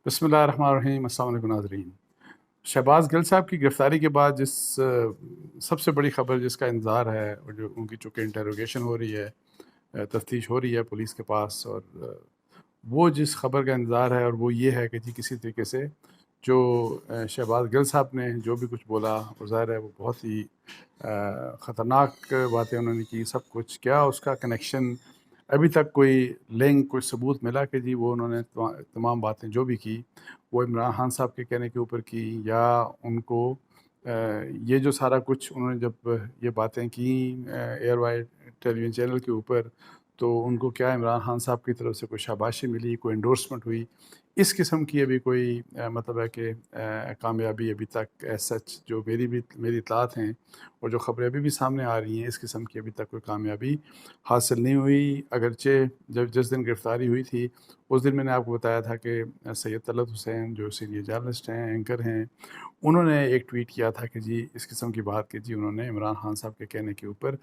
بسم اللہ الرحمن الرحیم۔ السلام علیکم ناظرین۔ شہباز گل صاحب کی گرفتاری کے بعد جس سب سے بڑی خبر جس کا انتظار ہے اور جو ان کی چونکہ انٹروگیشن ہو رہی ہے، تفتیش ہو رہی ہے پولیس کے پاس، اور وہ جس خبر کا انتظار ہے اور وہ یہ ہے کہ جی کسی طریقے سے جو شہباز گل صاحب نے جو بھی کچھ بولا، وہ ظاہر ہے وہ بہت ہی خطرناک باتیں انہوں نے کی، سب کچھ کیا اس کا کنیکشن ابھی تک کوئی لنک، کوئی ثبوت ملا کہ جی وہ انہوں نے تمام باتیں جو بھی کی وہ عمران خان صاحب کے کہنے کے اوپر کی، یا ان کو یہ جو سارا کچھ انہوں نے جب یہ باتیں کی ایئر وائڈ ٹیلی ویژن چینل کے اوپر، تو ان کو کیا عمران خان صاحب کی طرف سے کوئی شاباشی ملی، کوئی انڈورسمنٹ ہوئی، اس قسم کی ابھی کوئی مطلب ہے کہ کامیابی ابھی تک سچ جو میری اطلاعات ہیں اور جو خبریں ابھی بھی سامنے آ رہی ہیں، اس قسم کی ابھی تک کوئی کامیابی حاصل نہیں ہوئی۔ اگرچہ جس دن گرفتاری ہوئی تھی اس دن میں نے آپ کو بتایا تھا کہ سید طلعت حسین جو سینئر جرنلسٹ ہیں، اینکر ہیں، انہوں نے ایک ٹویٹ کیا تھا کہ جی اس قسم کی بات کہ جی انہوں نے عمران خان صاحب کے کہنے کے اوپر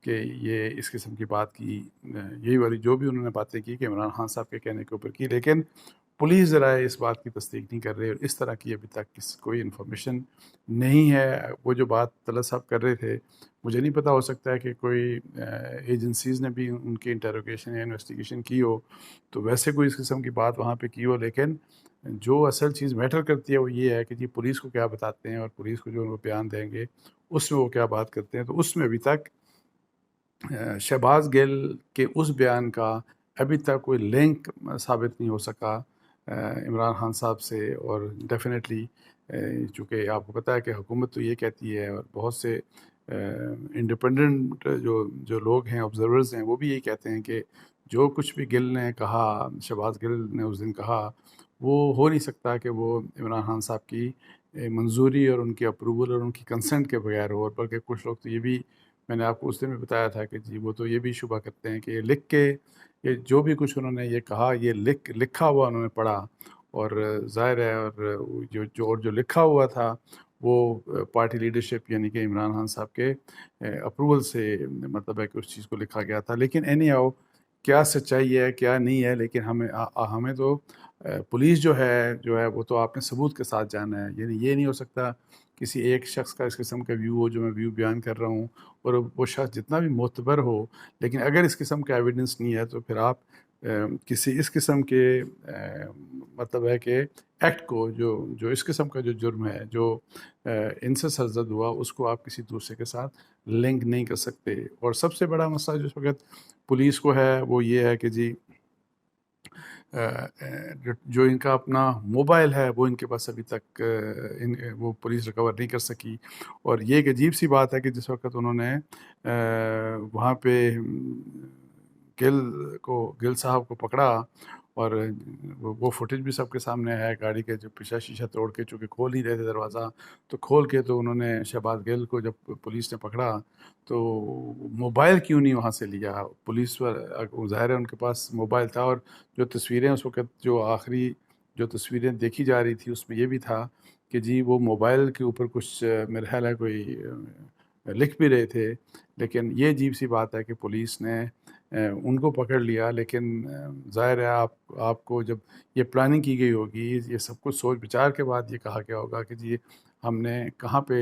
کہ یہ اس قسم کی بات کی، یہی والی جو بھی انہوں نے باتیں کی کہ عمران خان صاحب کے کہنے کے اوپر کی، لیکن پولیس ذرائع اس بات کی تصدیق نہیں کر رہے، اور اس طرح کی ابھی تک کوئی انفارمیشن نہیں ہے۔ وہ جو بات طلعت صاحب کر رہے تھے، مجھے نہیں پتہ، ہو سکتا ہے کہ کوئی ایجنسیز نے بھی ان کی انٹروگیشن یا انویسٹیگیشن کی ہو، تو ویسے کوئی اس قسم کی بات وہاں پہ کی ہو، لیکن جو اصل چیز میٹر کرتی ہے وہ یہ ہے کہ جی پولیس کو کیا بتاتے ہیں اور پولیس کو جو ان کو بیان دیں گے اس میں وہ کیا بات کرتے ہیں۔ تو اس میں ابھی تک شہباز گل کے اس بیان کا ابھی تک کوئی لنک ثابت نہیں ہو سکا عمران خان صاحب سے، اور ڈیفینیٹلی چونکہ آپ کو پتہ ہے کہ حکومت تو یہ کہتی ہے، اور بہت سے انڈیپینڈنٹ جو لوگ ہیں، آبزرورز ہیں، وہ بھی یہی کہتے ہیں کہ جو کچھ بھی گل نے کہا، شہباز گل نے اس دن کہا، وہ ہو نہیں سکتا کہ وہ عمران خان صاحب کی منظوری اور ان کی اپروول اور ان کی کنسنٹ کے بغیر ہو، اور بلکہ کچھ لوگ تو یہ بھی، میں نے آپ کو اس دن میں بتایا تھا کہ جی وہ تو یہ بھی شبہ کرتے ہیں کہ یہ لکھ کے، یہ جو بھی کچھ انہوں نے یہ کہا یہ لکھا ہوا انہوں نے پڑھا، اور ظاہر ہے، اور جو لکھا ہوا تھا وہ پارٹی لیڈرشپ یعنی کہ عمران خان صاحب کے اپروول سے مطلب ہے کہ اس چیز کو لکھا گیا تھا۔ لیکن اینی ہاؤ کیا سچائی ہے کیا نہیں ہے، لیکن ہمیں تو پولیس جو ہے وہ تو آپ نے ثبوت کے ساتھ جانا ہے، یعنی یہ نہیں ہو سکتا کسی ایک شخص کا اس قسم کا ویو ہو جو میں ویو بیان کر رہا ہوں، اور وہ شخص جتنا بھی معتبر ہو، لیکن اگر اس قسم کا ایویڈنس نہیں ہے تو پھر آپ کسی اس قسم کے مطلب ہے کہ ایکٹ کو جو اس قسم کا جو جرم ہے جو ان سے سرزد ہوا، اس کو آپ کسی دوسرے کے ساتھ لنک نہیں کر سکتے۔ اور سب سے بڑا مسئلہ جو اس وقت پولیس کو ہے وہ یہ ہے کہ جی جو ان کا اپنا موبائل ہے وہ ان کے پاس ابھی تک وہ پولیس ریکور نہیں کر سکی، اور یہ ایک عجیب سی بات ہے کہ جس وقت انہوں نے وہاں پہ گل صاحب کو پکڑا، اور وہ فوٹیج بھی سب کے سامنے ہے، گاڑی کے جو پیچھا شیشہ توڑ کے، چونکہ کھول نہیں رہے تھے دروازہ، تو کھول کے تو انہوں نے شہباز گل کو جب پولیس نے پکڑا تو موبائل کیوں نہیں وہاں سے لیا پولیس پر؟ ظاہر ہے ان کے پاس موبائل تھا، اور جو تصویریں اس وقت جو آخری جو تصویریں دیکھی جا رہی تھی اس میں یہ بھی تھا کہ جی وہ موبائل کے اوپر کچھ میرا خیال ہے کوئی لکھ بھی رہے تھے، لیکن یہ عجیب سی بات ہے کہ پولیس نے ان کو پکڑ لیا، لیکن ظاہر ہے آپ کو جب یہ پلاننگ کی گئی ہوگی، یہ سب کچھ سوچ بچار کے بعد یہ کہا گیا ہوگا کہ جی ہم نے کہاں پہ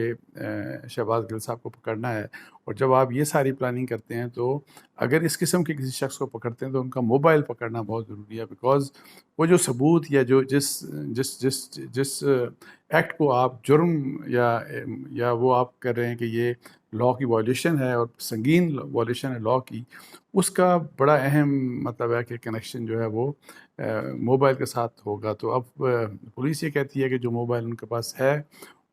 شہباز گل صاحب کو پکڑنا ہے، اور جب آپ یہ ساری پلاننگ کرتے ہیں تو اگر اس قسم کے کسی شخص کو پکڑتے ہیں تو ان کا موبائل پکڑنا بہت ضروری ہے، بیکاز وہ جو ثبوت یا جو جس ایکٹ کو آپ جرم یا وہ آپ کر رہے ہیں کہ یہ لاء کی وائلیشن ہے اور سنگین وائلیشن ہے لاء کی، اس کا بڑا اہم مطلب ہے کہ کنیکشن جو ہے وہ موبائل کے ساتھ ہوگا۔ تو اب پولیس یہ کہتی ہے کہ جو موبائل ان کے پاس ہے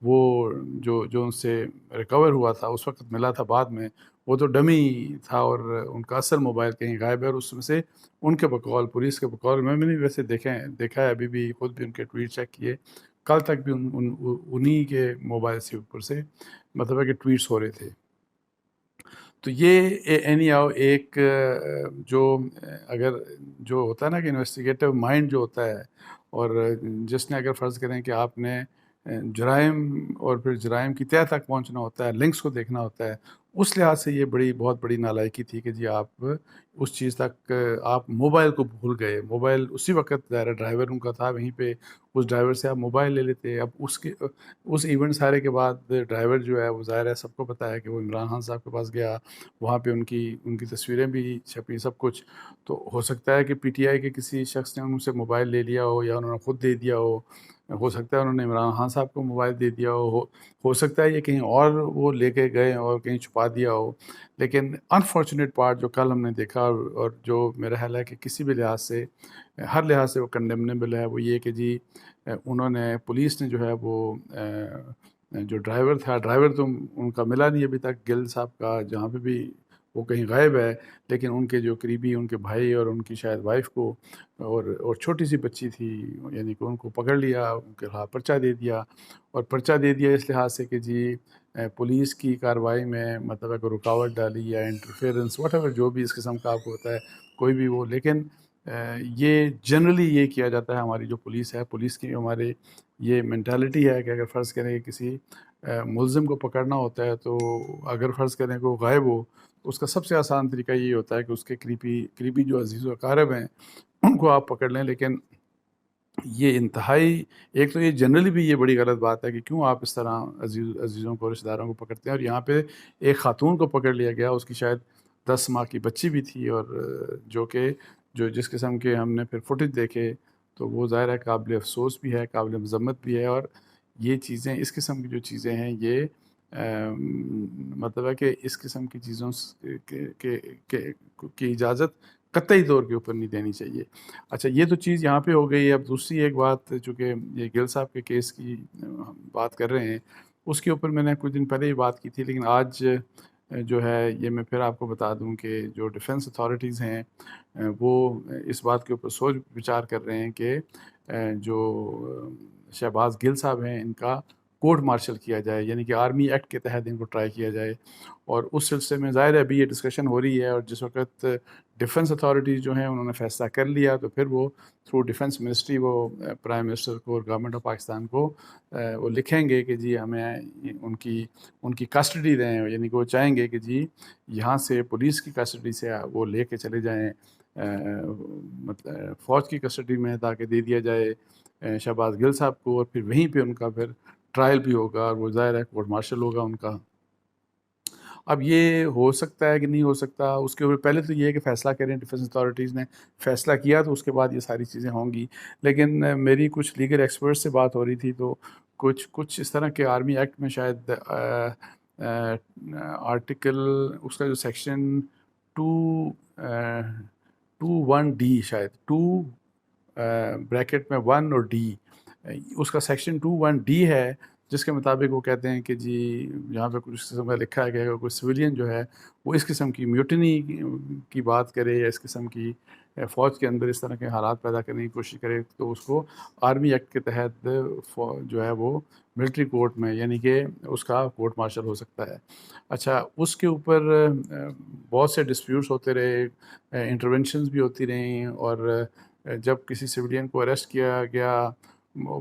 وہ جو ان سے ریکور ہوا تھا اس وقت ملا تھا بعد میں، وہ تو ڈمی تھا، اور ان کا اصل موبائل کہیں غائب ہے، اور اس میں سے ان کے بقول، پولیس کے بقول، میں نے ویسے دیکھا ہے، ابھی بھی خود بھی ان کے ٹویٹ چیک کیے، کل تک بھی انہی کے موبائل سے اوپر سے مطلب ہے کہ ٹویٹس ہو رہے تھے۔ تو یہ اینی ہاؤ ایک جو اگر جو ہوتا ہے نا کہ انویسٹیگیٹو مائنڈ جو ہوتا ہے، اور جس نے اگر فرض کریں کہ آپ نے جرائم اور پھر جرائم کی تہہ تک پہنچنا ہوتا ہے، لنکس کو دیکھنا ہوتا ہے، اس لحاظ سے یہ بہت بڑی نالائکی تھی کہ جی آپ اس چیز تک آپ موبائل کو بھول گئے. موبائل اسی وقت ظاہر ڈرائیور ان کا تھا، وہیں پہ اس ڈرائیور سے آپ موبائل لے لیتے. اب اس ایونٹ سارے کے بعد ڈرائیور جو ہے وہ ظاہر ہے سب کو پتہ ہے کہ وہ عمران خان صاحب کے پاس گیا، وہاں پہ ان کی تصویریں بھی چھپی سب کچھ. تو ہو سکتا ہے کہ پی ٹی آئی کے کسی شخص نے ان سے موبائل لے لیا ہو یا انہوں نے خود دے دیا ہو سکتا ہے انہوں نے عمران خان صاحب کو موبائل دے دیا ہو سکتا ہے یہ کہیں اور وہ لے کے گئے اور کہیں چھپا دیا ہو. لیکن انفارچونیٹ پارٹ جو کل ہم نے دیکھا اور جو میرا خیال ہے کہ کسی بھی لحاظ سے ہر لحاظ سے وہ کنڈیمنیبل ہے، وہ یہ کہ جی انہوں نے پولیس نے جو ہے وہ جو ڈرائیور تھا، ڈرائیور تو ان کا ملا نہیں ابھی تک، گل صاحب کا جہاں پہ بھی وہ کہیں غائب ہے، لیکن ان کے جو قریبی ان کے بھائی اور ان کی شاید وائف کو اور چھوٹی سی بچی تھی، یعنی کہ ان کو پکڑ لیا، ان کے خلاف پرچہ دے دیا. اور پرچہ دے دیا اس لحاظ سے کہ جی پولیس کی کارروائی میں مطلب ہے کہ رکاوٹ ڈالی یا انٹرفیئرنس واٹ ایور جو بھی اس قسم کا آپ کو ہوتا ہے کوئی بھی وہ. لیکن یہ جنرلی یہ کیا جاتا ہے، ہماری جو پولیس ہے، پولیس کی ہمارے یہ مینٹالٹی ہے کہ اگر فرض کریں کہ کسی ملزم کو پکڑنا ہوتا ہے تو اگر فرض کریں کہ وہ غائب ہو تو اس کا سب سے آسان طریقہ یہ ہوتا ہے کہ اس کے قریبی جو عزیز و اقارب ہیں ان کو آپ پکڑ لیں. لیکن یہ انتہائی ایک تو یہ جنرلی بھی یہ بڑی غلط بات ہے کہ کیوں آپ اس طرح عزیزوں کو رشتہ داروں کو پکڑتے ہیں. اور یہاں پہ ایک خاتون کو پکڑ لیا گیا، اس کی شاید 10 ماہ کی بچی بھی تھی، اور جو جس قسم کے ہم نے پھر فوٹیج دیکھے تو وہ ظاہر ہے قابل افسوس بھی ہے، قابل مذمت بھی ہے. اور یہ چیزیں اس قسم کی جو چیزیں ہیں یہ مطلب ہے کہ اس قسم کی چیزوں کی اجازت قطعی طور کے اوپر نہیں دینی چاہیے. اچھا یہ تو چیز یہاں پہ ہو گئی. اب دوسری ایک بات، چونکہ یہ گل صاحب کے کیس کی بات کر رہے ہیں، اس کے اوپر میں نے کچھ دن پہلے ہی بات کی تھی، لیکن آج جو ہے یہ میں پھر آپ کو بتا دوں کہ جو ڈیفنس اتھارٹیز ہیں وہ اس بات کے اوپر سوچ وچار کر رہے ہیں کہ جو شہباز گل صاحب ہیں ان کا کورٹ مارشل کیا جائے، یعنی کہ آرمی ایکٹ کے تحت ان کو ٹرائی کیا جائے. اور اس سلسلے میں ظاہر ہے ابھی یہ ڈسکشن ہو رہی ہے، اور جس وقت ڈیفنس اتھارٹیز جو ہیں انہوں نے فیصلہ کر لیا تو پھر وہ تھرو ڈیفنس منسٹری وہ پرائم منسٹر کو اور گورنمنٹ آف پاکستان کو وہ لکھیں گے کہ جی ہمیں ان کی کسٹڈی دیں، یعنی کہ وہ چاہیں گے کہ جی یہاں سے پولیس کی کسٹڈی سے وہ لے کے چلے جائیں مطلب فوج کی کسٹڈی میں، تاکہ دے دیا جائے شہباز گل صاحب کو، اور پھر وہیں پہ ان کا پھر ٹرائل بھی ہوگا اور وہ ظاہر ہے کورٹ مارشل ہوگا ان کا. اب یہ ہو سکتا ہے کہ نہیں ہو سکتا، اس کے اوپر پہلے تو یہ ہے کہ فیصلہ کریں. ڈیفنس اتھارٹیز نے فیصلہ کیا تو اس کے بعد یہ ساری چیزیں ہوں گی. لیکن میری کچھ لیگل ایکسپرٹ سے بات ہو رہی تھی تو کچھ اس طرح کے آرمی ایکٹ میں شاید آرٹیکل اس کا جو سیکشن 2(1)(d) شاید 2 بریکٹ میں 1 اور ڈی، اس کا سیکشن 2(1)(d) ہے، جس کے مطابق وہ کہتے ہیں کہ جی یہاں پہ کچھ قسم کا لکھا ہے کہ اگر کوئی سویلین جو ہے وہ اس قسم کی میوٹنی کی بات کرے یا اس قسم کی فوج کے اندر اس طرح کے حالات پیدا کرنے کی کوشش کرے تو اس کو آرمی ایکٹ کے تحت جو ہے وہ ملٹری کورٹ میں، یعنی کہ اس کا کورٹ مارشل ہو سکتا ہے. اچھا اس کے اوپر بہت سے ڈسپیوٹس ہوتے رہے، انٹرونشنز بھی ہوتی رہیں، اور جب کسی سویلین کو اریسٹ کیا گیا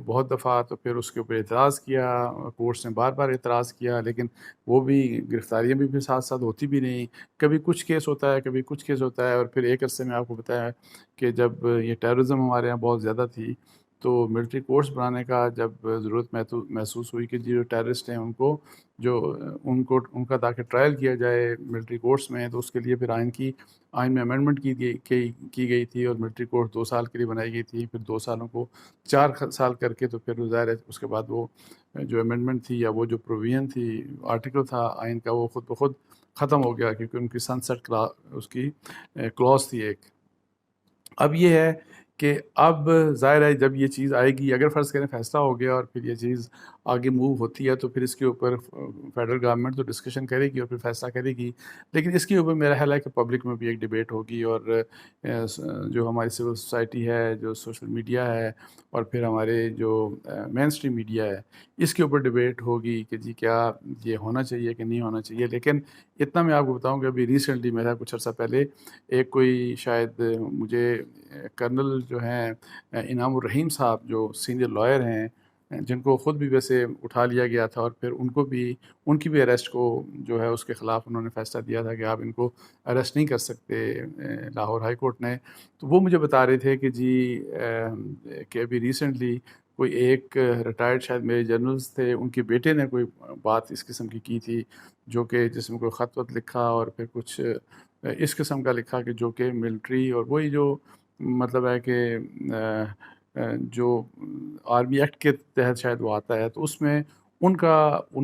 بہت دفعہ تو پھر اس کے اوپر اعتراض کیا، کورٹس نے بار بار اعتراض کیا، لیکن وہ بھی گرفتاریاں بھی پھر ساتھ ساتھ ہوتی بھی نہیں. کبھی کچھ کیس ہوتا ہے، کبھی کچھ کیس ہوتا ہے. اور پھر ایک عرصے میں آپ کو بتایا کہ جب یہ ٹیررزم ہمارے یہاں بہت زیادہ تھی تو ملٹری کورٹس بنانے کا جب ضرورت محسوس ہوئی کہ جو ٹیررسٹ ہیں ان کا تاکہ ٹرائل کیا جائے ملٹری کورٹس میں، تو اس کے لیے پھر آئین میں امینڈمنٹ کی گئی تھی، اور ملٹری کورٹ 2 سال کے لیے بنائی گئی تھی. پھر 2 سالوں کو 4 سال کر کے تو پھر ظاہر ہے اس کے بعد وہ جو امینڈمنٹ تھی یا وہ جو پروویژن تھی، آرٹیکل تھا آئین کا، وہ خود بخود ختم ہو گیا، کیونکہ ان کی سن سیٹ اس کی کلوز تھی ایک. اب یہ ہے کہ اب ظاہر ہے جب یہ چیز آئے گی، اگر فرض کریں فیصلہ ہو گیا اور پھر یہ چیز آگے موو ہوتی ہے تو پھر اس کے اوپر فیڈرل گورنمنٹ تو ڈسکشن کرے گی اور پھر فیصلہ کرے گی. لیکن اس کے اوپر میرا خیال ہے کہ پبلک میں بھی ایک ڈیبیٹ ہوگی، اور جو ہماری سول سوسائٹی ہے، جو سوشل میڈیا ہے، اور پھر ہمارے جو مین اسٹریم میڈیا ہے، اس کے اوپر ڈیبیٹ ہوگی کہ جی کیا یہ ہونا چاہیے کہ نہیں ہونا چاہیے. لیکن اتنا میں آپ کو بتاؤں کہ ابھی ریسنٹلی میرا کچھ عرصہ پہلے ایک کوئی شاید مجھے کرنل جو ہیں انعام الرحیم صاحب جو سینئر لائر ہیں جن کو خود بھی ویسے اٹھا لیا گیا تھا، اور پھر ان کی بھی اریسٹ کو جو ہے اس کے خلاف انہوں نے فیصلہ دیا تھا کہ آپ ان کو اریسٹ نہیں کر سکتے لاہور ہائی کورٹ نے. تو وہ مجھے بتا رہے تھے کہ جی کہ ابھی ریسنٹلی کوئی ایک ریٹائرڈ شاید میجر جنرلز تھے، ان کے بیٹے نے کوئی بات اس قسم کی تھی، جو کہ جس میں کوئی خط وط لکھا اور پھر کچھ اس قسم کا لکھا کہ جو کہ ملٹری، اور وہی جو مطلب ہے کہ جو آرمی ایکٹ کے تحت شاید وہ آتا ہے، تو اس میں ان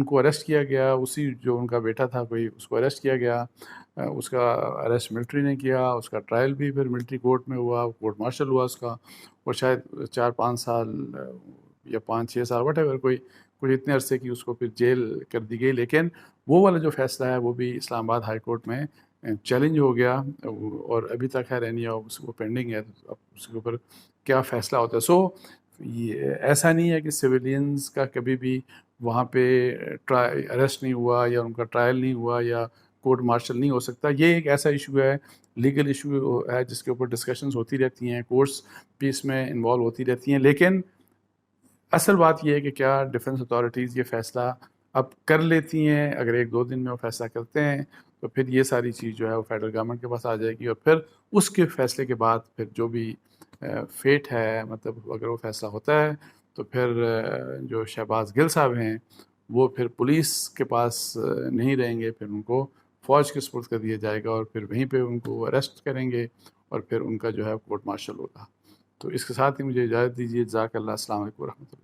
کو اریسٹ کیا گیا. اسی جو ان کا بیٹا تھا کوئی، اس کو اریسٹ کیا گیا. اس کا اریسٹ ملٹری نے کیا، اس کا ٹرائل بھی پھر ملٹری کورٹ میں ہوا، کورٹ مارشل ہوا اس کا، اور شاید 4-5 سال یا 5-6 سال وٹ ایور کوئی اتنے عرصے کی اس کو پھر جیل کر دی گئی. لیکن وہ والا جو فیصلہ ہے وہ بھی اسلام آباد ہائی کورٹ میں چیلنج ہو گیا، اور ابھی تک ہے رہنی اس کو پینڈنگ ہے. اب اس کے اوپر کیا فیصلہ ہوتا ہے. سو یہ ایسا نہیں ہے کہ سویلینز کا کبھی بھی وہاں پہ اریسٹ نہیں ہوا، یا ان کا ٹرائل نہیں ہوا، یا کورٹ مارشل نہیں ہو سکتا. یہ ایک ایسا ایشو ہے، لیگل ایشو ہے، جس کے اوپر ڈسکشنز ہوتی رہتی ہیں، کورٹس بھی اس میں انوالو ہوتی رہتی ہیں. لیکن اصل بات یہ ہے کہ کیا ڈیفنس اتھارٹیز یہ فیصلہ اب کر لیتی ہیں. اگر 1-2 دن میں وہ فیصلہ کرتے ہیں تو پھر یہ ساری چیز جو ہے وہ فیڈرل گورنمنٹ کے پاس آ جائے گی، اور پھر اس کے فیصلے کے بعد پھر جو بھی فیٹ ہے، مطلب اگر وہ فیصلہ ہوتا ہے تو پھر جو شہباز گل صاحب ہیں وہ پھر پولیس کے پاس نہیں رہیں گے، پھر ان کو فوج کے سپرد کر دیا جائے گا، اور پھر وہیں پہ ان کو اریسٹ کریں گے، اور پھر ان کا جو ہے کورٹ مارشل ہوگا. تو اس کے ساتھ ہی مجھے اجازت دیجیے. جزاک اللہ. السلام علیکم ورحمۃ اللہ.